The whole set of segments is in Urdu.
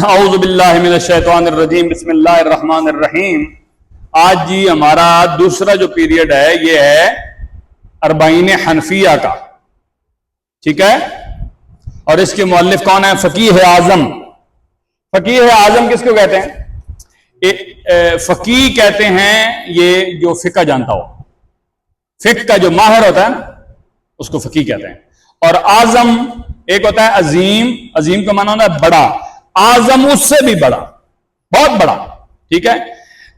اعوذ باللہ من الشیطان الرجیم، بسم اللہ الرحمن الرحیم۔ آج جی ہمارا دوسرا جو پیریڈ ہے یہ ہے اربعین حنفیہ کا، ٹھیک ہے؟ اور اس کے مؤلف کون ہے؟ فقیہ اعظم۔ فقیہ اعظم کس کو کہتے ہیں؟ فقیہ کہتے ہیں یہ جو فقہ جانتا ہو، فقہ کا جو ماہر ہوتا ہے نا اس کو فقیہ کہتے ہیں۔ اور اعظم ایک ہوتا ہے عظیم، عظیم کا معنی ہوتا ہے بڑا، اعظم اس سے بھی بڑا، بہت بڑا، ٹھیک ہے؟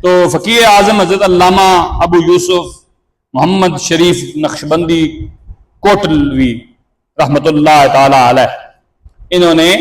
تو فقیہ اعظم حضرت علامہ ابو یوسف محمد شریف نقشبندی کوٹلوی رحمت اللہ تعالی علیہ، انہوں نے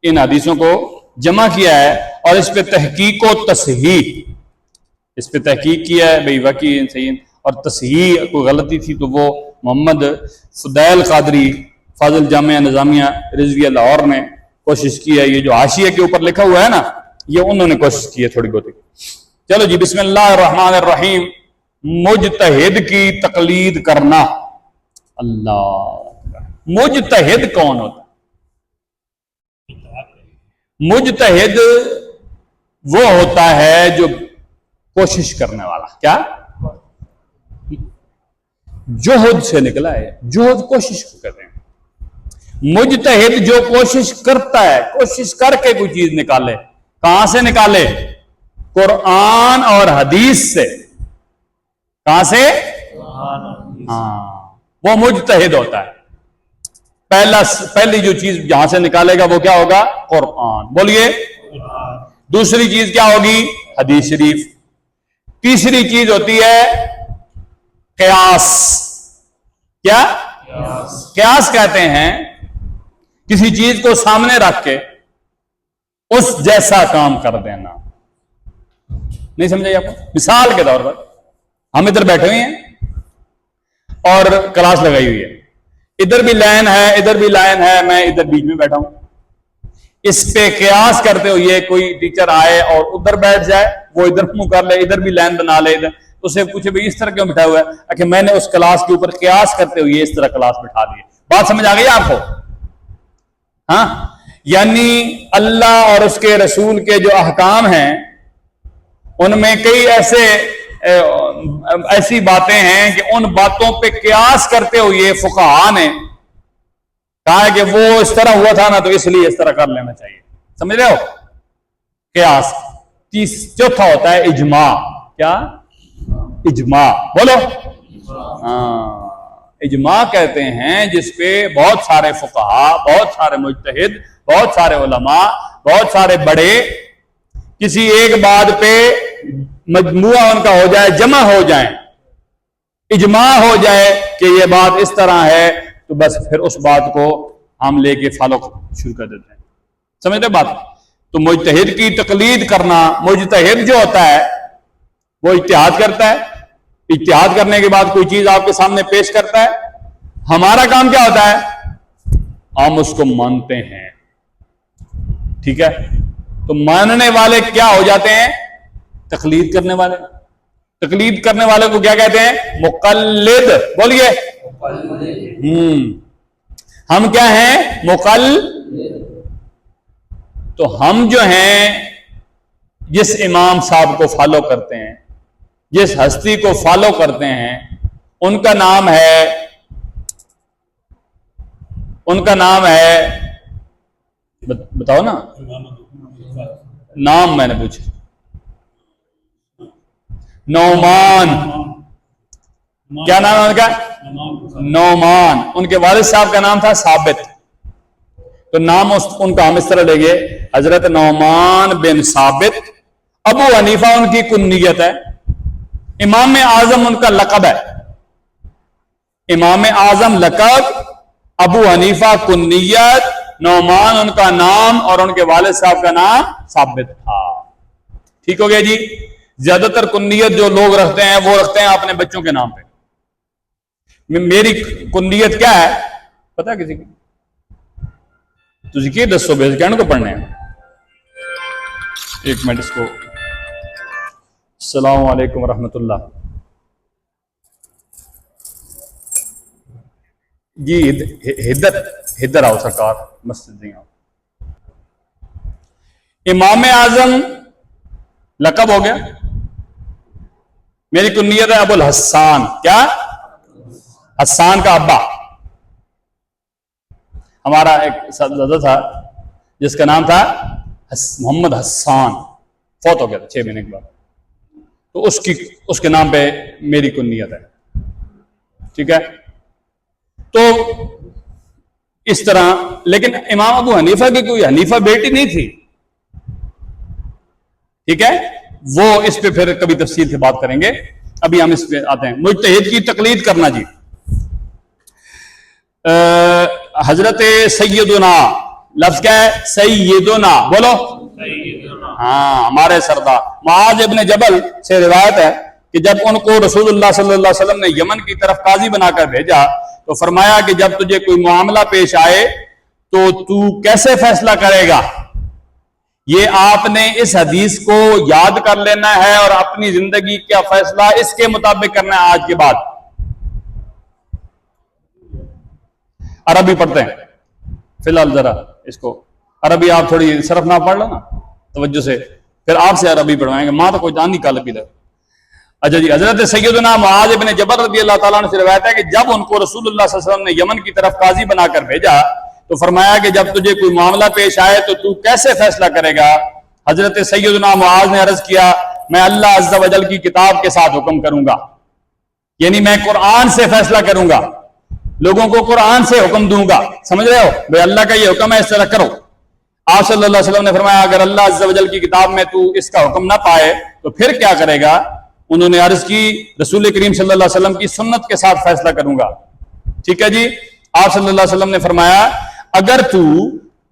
ان حدیثوں کو جمع کیا ہے اور اس پہ تحقیق و تصحیح، اس پہ تحقیق کیا ہے بھئی واقعی صحیح، اور تصحیح کوئی غلطی تھی تو وہ محمد فضیل قادری فاضل جامعہ نظامیہ رضویہ لاہور نے کوشش کی ہے۔ یہ جو حاشیے کے اوپر لکھا ہوا ہے نا یہ انہوں نے کوشش کی ہے تھوڑی بہت۔ چلو جی، بسم اللہ الرحمن الرحیم۔ مجتہد کی تقلید کرنا۔ اللہ، مجتہد کون ہوتا ہے؟ مجتہد وہ ہوتا ہے جو کوشش کرنے والا، کیا؟ جوہد سے نکلا ہے، جوہد کوشش کرتے ہیں۔ مجتہد جو کوشش کرتا ہے، کوشش کر کے کوئی چیز نکالے، کہاں سے نکالے؟ قرآن اور حدیث سے۔ کہاں سے؟ ہاں، وہ مجتہد ہوتا ہے۔ پہلی جو چیز جہاں سے نکالے گا وہ کیا ہوگا؟ قرآن، بولیے۔ دوسری چیز کیا ہوگی؟ حدیث شریف۔ تیسری چیز ہوتی ہے قیاس۔ کیا؟ قیاس کہتے ہیں کسی چیز کو سامنے رکھ کے اس جیسا کام کر دینا۔ نہیں سمجھے آپ کو؟ مثال کے طور پر ہم ادھر بیٹھے ہوئے ہیں اور کلاس لگائی ہوئی ہے، ادھر بھی لائن ہے ادھر بھی لائن ہے، میں ادھر بیچ میں بیٹھا ہوں۔ اس پہ قیاس کرتے ہوئے کوئی ٹیچر آئے اور ادھر بیٹھ جائے، وہ ادھر منہ کر لے، ادھر بھی لائن بنا لے، ادھر تو اسے پوچھے بھائی اس طرح کیوں بٹھا ہوا ہے؟ کہ میں نے اس کلاس کے اوپر قیاس کرتے ہوئے اس طرح کلاس بٹھا دی۔ بات سمجھ آ گئی آپ کو؟ ہاں، یعنی اللہ اور اس کے رسول کے جو احکام ہیں ان میں کئی ایسی باتیں ہیں کہ ان باتوں پہ قیاس کرتے ہوئے فقہاء نے کہا ہے کہ وہ اس طرح ہوا تھا نا تو اس لیے اس طرح کر لینا چاہیے۔ سمجھ رہے ہو؟ قیاس۔ چوتھا ہوتا ہے اجماع۔ کیا؟ اجماع، بولو۔ ہاں، اجماع کہتے ہیں جس پہ بہت سارے فقہاء، بہت سارے مجتہد، بہت سارے علماء، بہت سارے بڑے کسی ایک بات پہ مجموعہ ان کا ہو جائے، جمع ہو جائیں، اجماع ہو جائے کہ یہ بات اس طرح ہے، تو بس پھر اس بات کو ہم لے کے فالو شروع کر دیتے ہیں۔ سمجھتے بات؟ تو مجتہد کی تقلید کرنا، مجتہد جو ہوتا ہے وہ اجتہاد کرتا ہے، اجتہاد کرنے کے بعد کوئی چیز آپ کے سامنے پیش کرتا ہے، ہمارا کام کیا ہوتا ہے؟ ہم اس کو مانتے ہیں، ٹھیک ہے؟ تو ماننے والے کیا ہو جاتے ہیں؟ تقلید کرنے والے۔ تقلید کرنے والے کو کیا کہتے ہیں؟ مقلد، بولیے۔ ہم کیا ہیں؟ مقلد۔ تو ہم جو ہیں جس امام صاحب کو فالو کرتے ہیں، جس ہستی کو فالو کرتے ہیں، ان کا نام ہے بتاؤ نا، نام میں نے پوچھا۔ نعمان۔ کیا نام ہے ان کا؟ نعمان۔ ان کے والد صاحب کا نام تھا ثابت، تو نام ان کا ہم اس طرح لیں گے، حضرت نعمان بن ثابت۔ ابو حنیفہ ان کی کنیت ہے، امام اعظم ان کا لقب ہے۔ امام اعظم لقب، ابو حنیفہ کنیت، نعمان ان کا نام، اور ان کے والد صاحب کا نام ثابت تھا۔ ٹھیک ہو گیا جی؟ زیادہ تر کنیت جو لوگ رکھتے ہیں وہ رکھتے ہیں اپنے بچوں کے نام پہ۔ میری کنیت کیا ہے پتا کسی کی؟ تجھے کی دسو بھیج کے ان کو پڑھنے ہیں۔ ایک منٹ اس کو۔ السلام علیکم ورحمۃ اللہ جی، ادھر آؤ سرکار، مسجد نہیں آؤ۔ امام اعظم لقب ہو گیا، میری کنیت ہے ابو الحسان، کیا؟ حسان کا ابا۔ ہمارا ایک صاحبزادہ تھا جس کا نام تھا محمد حسان، فوت ہو گیا تھا 6 مہینے کے بعد، تو اس کے نام پہ میری کنیت ہے، ٹھیک ہے؟ تو اس طرح، لیکن امام ابو حنیفہ کی کوئی حنیفہ بیٹی نہیں تھی، ٹھیک ہے؟ وہ اس پہ پھر کبھی تفصیل سے بات کریں گے، ابھی ہم اس پہ آتے ہیں۔ مجتہد کی تقلید کرنا جی، حضرت سیدنا، لفظ کیا ہے؟ سیدنا، بولو ہاں، ہمارے سردار معاذ ابن جبل سے روایت ہے کہ جب ان کو رسول اللہ صلی اللہ علیہ وسلم نے یمن کی طرف قاضی بنا کر بھیجا تو فرمایا کہ جب تجھے کوئی معاملہ پیش آئے تو تو کیسے فیصلہ کرے گا؟ یہ آپ نے اس حدیث کو یاد کر لینا ہے اور اپنی زندگی کا فیصلہ اس کے مطابق کرنا ہے آج کے بعد۔ عربی پڑھتے ہیں فی الحال، ذرا اس کو عربی آپ تھوڑی صرف نہ پڑھ لو نا توجہ سے، پھر آپ سے عربی پڑھوائیں گے، ماں تو کوئی جان نہیں کل بھی لگ۔ اچھا جی، حضرت سیدنا معاذ بن جبل رضی اللہ تعالیٰ عنہ سے روایت ہے کہ جب ان کو رسول اللہ صلی اللہ علیہ وسلم نے یمن کی طرف قاضی بنا کر بھیجا تو فرمایا کہ جب تجھے کوئی معاملہ پیش آئے تو کیسے فیصلہ کرے گا؟ حضرت سیدنا معاذ نے عرض کیا، میں اللہ عز و جل کی کتاب کے ساتھ حکم کروں گا، یعنی میں قرآن سے فیصلہ کروں گا، لوگوں کو قرآن سے حکم دوں گا، سمجھ رہے ہو بھائی؟ اللہ کا یہ حکم ہے، اس طرح کرو۔ آپ صلی اللہ علیہ وسلم نے فرمایا اگر اللہ عز و جل کی کتاب میں تو اس کا حکم نہ پائے تو پھر کیا کرے گا؟ انہوں نے عرض کی، رسول کریم صلی اللہ علیہ وسلم کی سنت کے ساتھ فیصلہ کروں گا، ٹھیک ہے جی؟ آپ صلی اللہ علیہ وسلم نے فرمایا اگر تو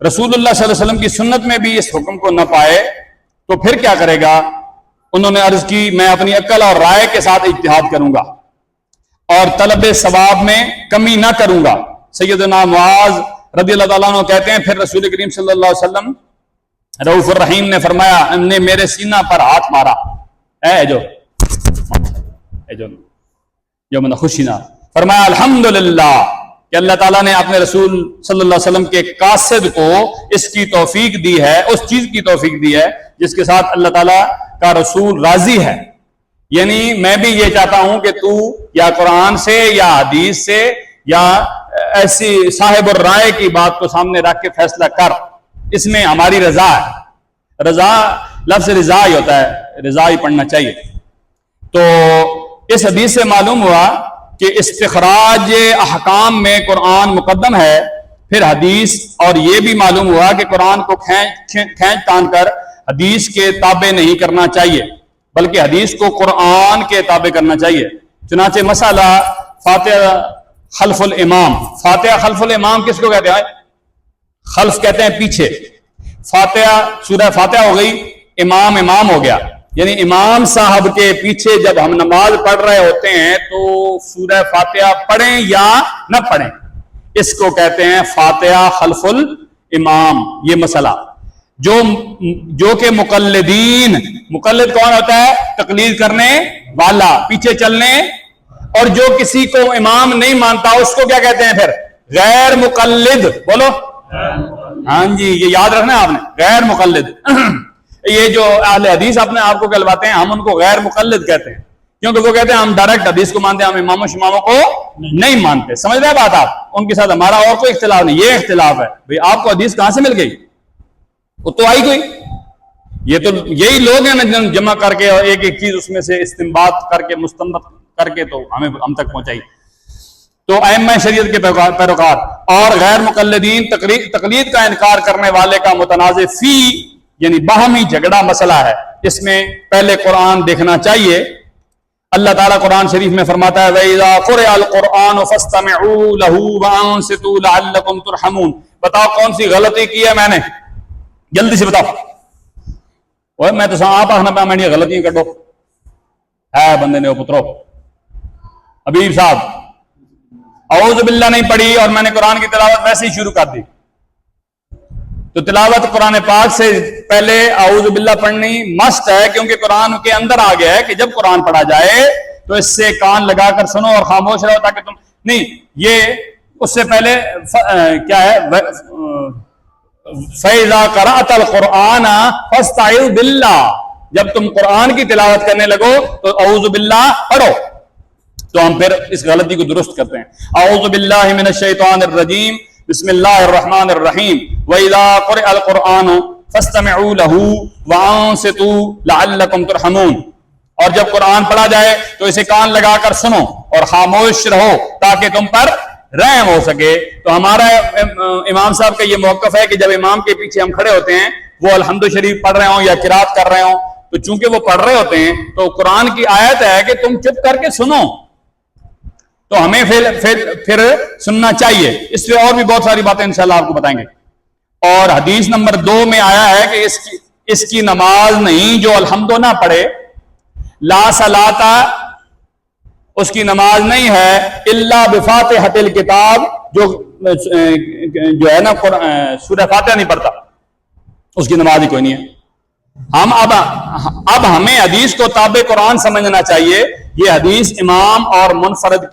رسول اللہ صلی اللہ علیہ وسلم کی سنت میں بھی اس حکم کو نہ پائے تو پھر کیا کرے گا؟ انہوں نے عرض کی، میں اپنی عقل اور رائے کے ساتھ اجتہاد کروں گا اور طلب ثواب میں کمی نہ کروں گا۔ سیدنا معاذ رضی اللہ تعالیٰ عنہ کہتے ہیں پھر رسول کریم صلی اللہ علیہ وسلم رؤوف الرحیم نے فرمایا، ہم نے میرے سینہ پر ہاتھ مارا، جو خوشی نہ، فرمایا الحمدللہ کہ اللہ تعالیٰ نے اپنے رسول صلی اللہ علیہ وسلم کے قاصد کو اس کی توفیق دی ہے، اس چیز کی توفیق دی ہے جس کے ساتھ اللہ تعالیٰ کا رسول راضی ہے۔ یعنی میں بھی یہ چاہتا ہوں کہ تو یا قرآن سے یا حدیث سے یا ایسی صاحب الرائے کی بات کو سامنے رکھ کے فیصلہ کر، اس میں ہماری رضا ہے۔ رضا لفظ رضا ہی ہوتا ہے، رضا ہی پڑھنا چاہیے۔ تو اس حدیث سے معلوم ہوا کہ استخراج احکام میں قرآن مقدم ہے، پھر حدیث، اور یہ بھی معلوم ہوا کہ قرآن کو کھینچ تان کر حدیث کے تابع نہیں کرنا چاہیے بلکہ حدیث کو قرآن کے تابع کرنا چاہیے۔ چنانچہ مسئلہ فاتحہ خلف الامام، فاتحہ خلف الامام کس کو کہتے ہیں؟ خلف کہتے ہیں پیچھے، فاتحہ سورہ فاتحہ ہو گئی، امام ہو گیا، یعنی امام صاحب کے پیچھے جب ہم نماز پڑھ رہے ہوتے ہیں تو سورہ فاتحہ پڑھیں یا نہ پڑھیں، اس کو کہتے ہیں فاتحہ خلف الامام۔ یہ مسئلہ جو کہ مقلد کون ہوتا ہے؟ تقلید کرنے والا، پیچھے چلنے، اور جو کسی کو امام نہیں مانتا اس کو کیا کہتے ہیں پھر؟ غیر مقلد، بولو ہاں جی، یہ یاد رکھنا ہے آپ نے، غیر مقلد۔ یہ جو اہل حدیث اپنے آپ کو کہلواتے ہیں، ہم ان کو غیر مقلد کہتے ہیں کیونکہ وہ کہتے ہیں ہم ڈائریکٹ حدیث کو مانتے ہیں، ہم اماموں شماموں کو نہیں مانتے۔ سمجھ رہے بات آپ؟ ان کے ساتھ ہمارا اور کوئی اختلاف نہیں، یہ اختلاف ہے بھئی آپ کو حدیث کہاں سے مل گئی؟ وہ تو آئی کوئی، یہ تو یہی لوگ ہیں نا جمع کر کے ایک ایک چیز اس میں سے استنباط کر کے مستنبط کر کے تو ہم تک پہنچائی۔ تو ائمہ شریعت کے پیروکار اور غیر مقلدین تقلید کا انکار کرنے والے کا متنازع فی یعنی باہمی جھگڑا مسئلہ ہے، اس میں پہلے قرآن دیکھنا چاہیے۔ اللہ تعالیٰ قرآن شریف میں فرماتا ہے وَإِذَا قُرِئَ الْقُرْآنُ فَاسْتَمِعُوا لَهُ وَأَنصِتُوا لَعَلَّكُمْ تُرْحَمُونَ۔ بتاؤ کون سی غلطی کی ہے میں نے، جلدی سے بتاؤ۔ اوہ میں تو آپ آخنا پہ میں غلطیاں کٹو ہے بندے نے، وہ پترو حبیب صاحب اعوذ باللہ نہیں پڑھی اور میں نے قرآن کی تلاوت ویسے ہی شروع کر دی، تو تلاوت قرآن پاک سے پہلے اعوذ باللہ پڑھنی مست ہے، کیونکہ قرآن کے اندر آ گیا ہے کہ جب قرآن پڑھا جائے تو اس سے کان لگا کر سنو اور خاموش رہو تاکہ تم نہیں، یہ اس سے پہلے کیا ہے فَإِذَا قَرَأْتَ الْقُرْآنَ فَاسْتَعِذْ بِاللَّهِ، جب تم قرآن کی تلاوت کرنے لگو تو اعوذ باللہ پڑھو. تو ہم پھر اس غلطی کو درست کرتے ہیں. اعوذ باللہ من الشیطان الرجیم بسم اللہ الرحمن الرحیم وَإِذَا قُرِئَ الْقُرْآنُ فَاسْتَمِعُوا لَهُ وَأَنصِتُوا لَعَلَّكُمْ تُرْحَمُونَ. اور جب قرآن پڑھا جائے تو اسے کان لگا کر سنو اور خاموش رہو تاکہ تم پر رحم ہو سکے. تو ہمارا امام صاحب کا یہ موقف ہے کہ جب امام کے پیچھے ہم کھڑے ہوتے ہیں وہ الحمد شریف پڑھ رہے ہوں یا قرات کر رہے ہوں تو چونکہ وہ پڑھ رہے ہوتے ہیں تو قرآن کی آیت ہے کہ تم چپ کر کے سنو، تو ہمیں پھر سننا چاہیے. اس پہ اور بھی بہت ساری باتیں انشاءاللہ آپ کو بتائیں گے. اور حدیث نمبر 2 میں آیا ہے کہ اس کی نماز نہیں جو الحمد نہ پڑھے، لا صلاۃ، اس کی نماز نہیں ہے الا بفاتحۃ الکتاب، جو ہے نا سورہ فاتحہ نہیں پڑھتا اس کی نماز ہی کوئی نہیں ہے. ہم اب ہمیں حدیث کو تابع قرآن سمجھنا چاہیے. یہ حدیث امام اور منفرد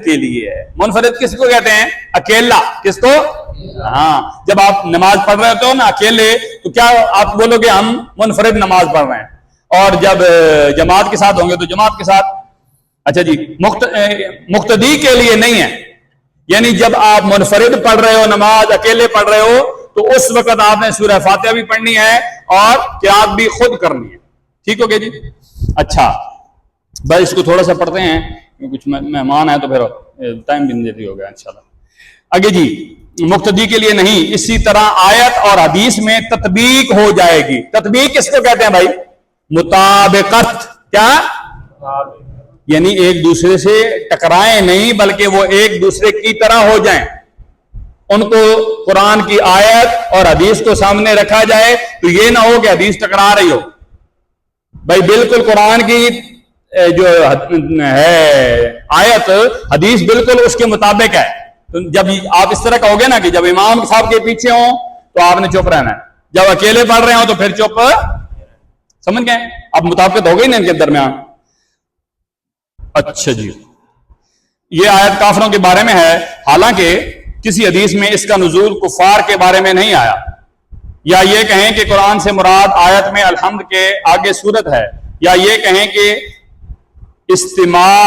کے لیے ہے. منفرد کس کو کہتے ہیں؟ اکیلا. کس کو؟ ہاں، جب آپ نماز پڑھ رہے ہوتے ہو نا اکیلے تو کیا آپ بولو گے ہم منفرد نماز پڑھ رہے ہیں، اور جب جماعت کے ساتھ ہوں گے تو جماعت کے ساتھ. اچھا جی، مقتدی کے لیے نہیں ہے. یعنی جب آپ منفرد پڑھ رہے ہو، نماز اکیلے پڑھ رہے ہو، تو اس وقت آپ نے سورہ فاتحہ بھی پڑھنی ہے اور قرات بھی خود کرنی ہے. ٹھیک ہو گیا جی؟ اچھا بس اس کو تھوڑا سا پڑھتے ہیں، کچھ مہمان ہیں تو پھر ٹائم بھی جلدی ہو گیا انشاءاللہ. آگے جی، مقتدی کے لیے نہیں. اسی طرح آیت اور حدیث میں تطبیق ہو جائے گی. تطبیق کس کو کہتے ہیں بھائی؟ مطابقت. کیا؟ یعنی ایک دوسرے سے ٹکرائیں نہیں بلکہ وہ ایک دوسرے کی طرح ہو جائیں. ان کو قرآن کی آیت اور حدیث کو سامنے رکھا جائے تو یہ نہ ہو کہ حدیث ٹکرا رہی ہو. بھائی بالکل قرآن کی جو ہے آیت، حدیث بالکل اس کے مطابق ہے. تو جب آپ اس طرح کہو گے نا کہ جب امام صاحب کے پیچھے ہوں تو آپ نے چپ رہنا ہے، جب اکیلے پڑھ رہے ہوں تو پھر چپ. سمجھ گئے؟ اب مطابقت ہو گئی نا ان کے درمیان. اچھا جی، یہ آیت کافروں کے بارے میں ہے، حالانکہ کسی حدیث میں اس کا نزول کفار کے بارے میں نہیں آیا. یا یہ کہیں کہ قرآن سے مراد آیت میں الحمد کے آگے سورت ہے، یا یہ کہیں کہ استماع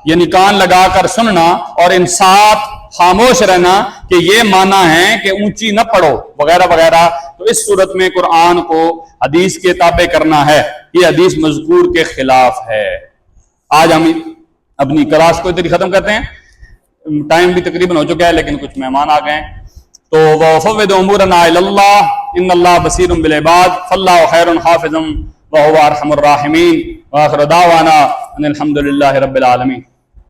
یعنی کان لگا کر سننا اور انصات خاموش رہنا کہ یہ معنی ہے کہ اونچی نہ پڑھو وغیرہ وغیرہ. تو اس صورت میں قرآن کو حدیث کے تابع کرنا ہے. یہ حدیث مذکور کے خلاف ہے. آج ہم اپنی کلاس کو ادھر ختم کرتے ہیں. ٹائم بھی تقریباً ہو چکا ہے لیکن کچھ مہمان آ گئے ہیں. تو وَفَوِّضُ أُمُورَنَا إِلَى اللَّهِ إِنَّ اللَّهَ بَصِيرٌ بِالْعِبَادِ فَاللَّهُ خَيْرٌ حَافِظًا وَهُوَ أَرْحَمُ الرَّاحِمِينَ وَآخِرُ دَعْوَانَا أَنِ الْحَمْدُ لِلَّهِ رَبِّ الْعَالَمِينَ.